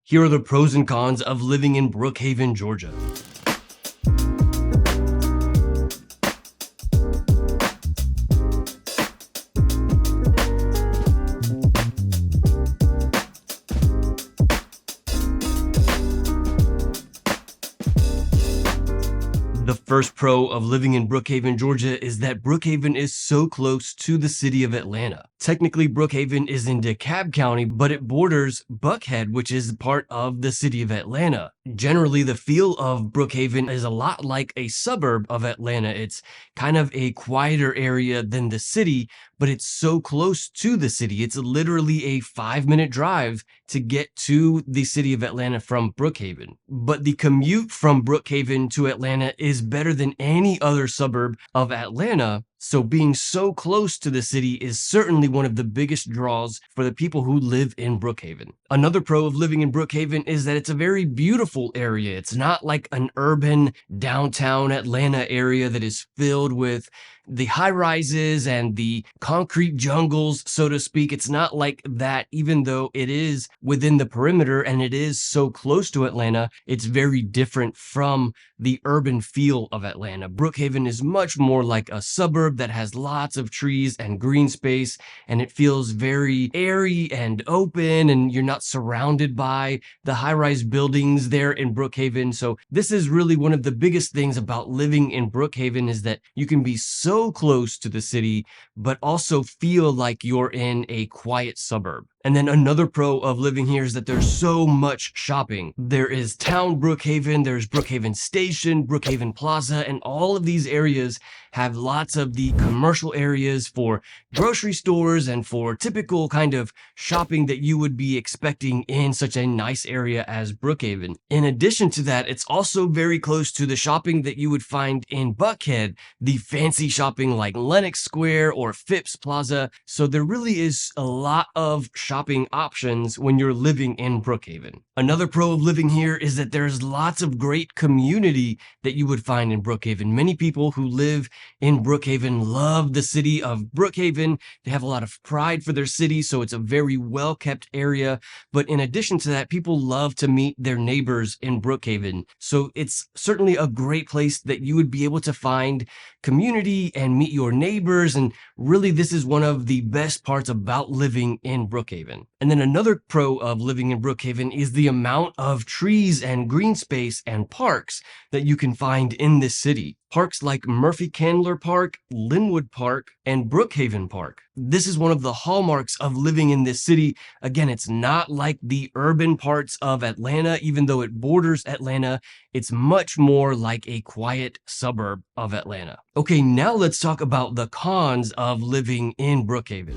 Here are the pros and cons of living in Brookhaven, Georgia. The first pro of living in Brookhaven, Georgia is that Brookhaven is so close to the city of Atlanta. Technically, Brookhaven is in DeKalb County, but it borders Buckhead, which is part of the city of Atlanta. Generally, the feel of Brookhaven is a lot like a suburb of Atlanta. It's kind of a quieter area than the city, but it's so close to the city. It's literally a 5-minute drive to get to the city of Atlanta from Brookhaven. But the commute from Brookhaven to Atlanta is better than any other suburb of Atlanta. So being so close to the city is certainly one of the biggest draws for the people who live in Brookhaven. Another pro of living in Brookhaven is that it's a very beautiful area. It's not like an urban downtown Atlanta area that is filled with the high rises and the concrete jungles, so to speak. It's not like that, even though it is within the perimeter and it is so close to Atlanta. It's very different from the urban feel of Atlanta. Brookhaven is much more like a suburb that has lots of trees and green space, and it feels very airy and open, and you're not surrounded by the high-rise buildings there in Brookhaven. So this is really one of the biggest things about living in Brookhaven, is that you can be so close to the city, but also feel like you're in a quiet suburb. And then another pro of living here is that there's so much shopping. There is Town Brookhaven, there's Brookhaven Station, Brookhaven Plaza, and all of these areas have lots of the commercial areas for grocery stores and for typical kind of shopping that you would be expecting in such a nice area as Brookhaven. In addition to that, it's also very close to the shopping that you would find in Buckhead, the fancy shopping like Lenox Square or Phipps Plaza. So there really is a lot of shopping options when you're living in Brookhaven. Another pro of living here is that there's lots of great community that you would find in Brookhaven. Many people who live in Brookhaven love the city of Brookhaven. They have a lot of pride for their city, so it's a very well-kept area. But in addition to that, people love to meet their neighbors in Brookhaven. So it's certainly a great place that you would be able to find community and meet your neighbors. And really, this is one of the best parts about living in Brookhaven. And then another pro of living in Brookhaven is the amount of trees and green space and parks that you can find in this city. Parks like Murphy Candler Park, Linwood Park, and Brookhaven Park. This is one of the hallmarks of living in this city. Again, it's not like the urban parts of Atlanta, even though it borders Atlanta. It's much more like a quiet suburb of Atlanta. Okay, now let's talk about the cons of living in Brookhaven.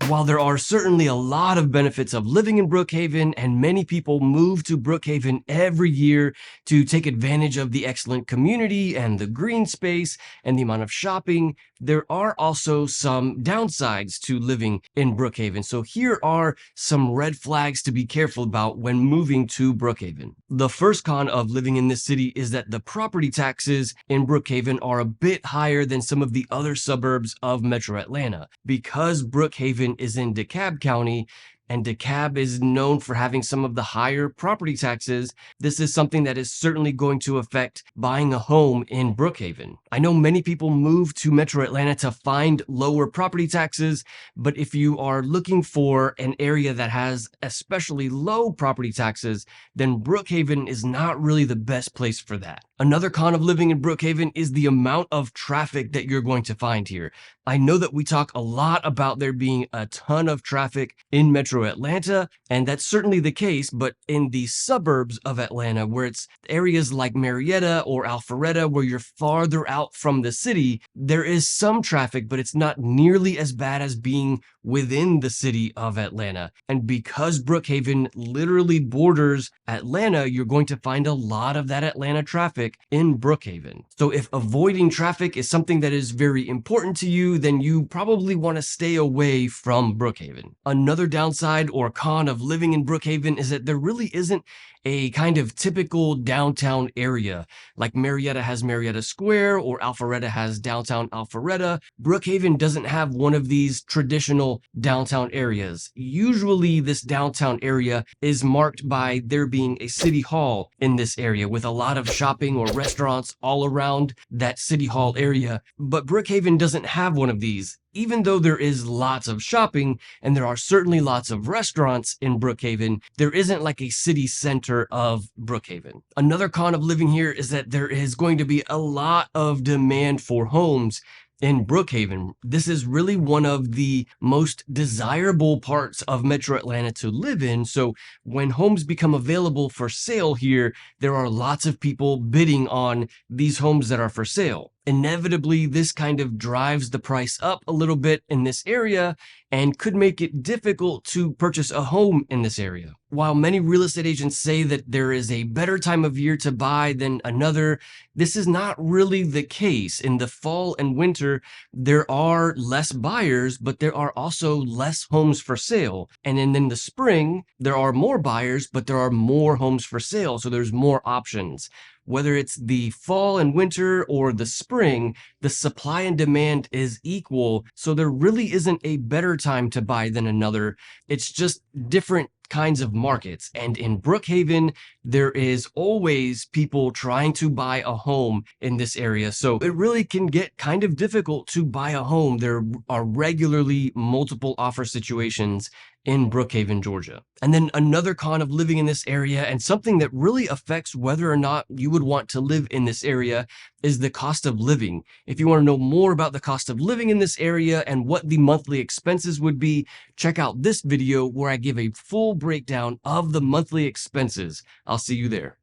While there are certainly a lot of benefits of living in Brookhaven, and many people move to Brookhaven every year to take advantage of the excellent community and the green space and the amount of shopping, there are also some downsides to living in Brookhaven. So here are some red flags to be careful about when moving to Brookhaven. The first con of living in this city is that the property taxes in Brookhaven are a bit higher than some of the other suburbs of Metro Atlanta. Because Brookhaven is in DeKalb County, and DeKalb is known for having some of the higher property taxes, this is something that is certainly going to affect buying a home in Brookhaven. I know many people move to Metro Atlanta to find lower property taxes, but if you are looking for an area that has especially low property taxes, then Brookhaven is not really the best place for that. Another con of living in Brookhaven is the amount of traffic that you're going to find here. I know that we talk a lot about there being a ton of traffic in Metro Atlanta, and that's certainly the case, but in the suburbs of Atlanta, where it's areas like Marietta or Alpharetta, where you're farther out from the city, there is some traffic, but it's not nearly as bad as being within the city of Atlanta. And because Brookhaven literally borders Atlanta, you're going to find a lot of that Atlanta traffic traffic in Brookhaven. So if avoiding traffic is something that is very important to you, then you probably want to stay away from Brookhaven. Another downside or con of living in Brookhaven is that there really isn't a kind of typical downtown area. Like Marietta has Marietta Square or Alpharetta has downtown Alpharetta. Brookhaven doesn't have one of these traditional downtown areas. Usually this downtown area is marked by there being a city hall in this area with a lot of shopping or restaurants all around that city hall area. But Brookhaven doesn't have one of these. Even though there is lots of shopping and there are certainly lots of restaurants in Brookhaven, there isn't like a city center of Brookhaven. Another con of living here is that there is going to be a lot of demand for homes in Brookhaven. This is really one of the most desirable parts of Metro Atlanta to live in. So when homes become available for sale here, there are lots of people bidding on these homes that are for sale. Inevitably, this kind of drives the price up a little bit in this area and could make it difficult to purchase a home in this area. While many real estate agents say that there is a better time of year to buy than another, this is not really the case. In the fall and winter, there are less buyers, but there are also less homes for sale. And then in the spring, there are more buyers, but there are more homes for sale. So there's more options. Whether it's the fall and winter or the spring, the supply and demand is equal. So there really isn't a better time to buy than another. It's just different kinds of markets. And in Brookhaven, there is always people trying to buy a home in this area. So it really can get kind of difficult to buy a home. There are regularly multiple offer situations in Brookhaven, Georgia. And then another con of living in this area, and something that really affects whether or not you would want to live in this area, is the cost of living. If you want to know more about the cost of living in this area and what the monthly expenses would be, check out this video where I give a full breakdown of the monthly expenses. I'll see you there.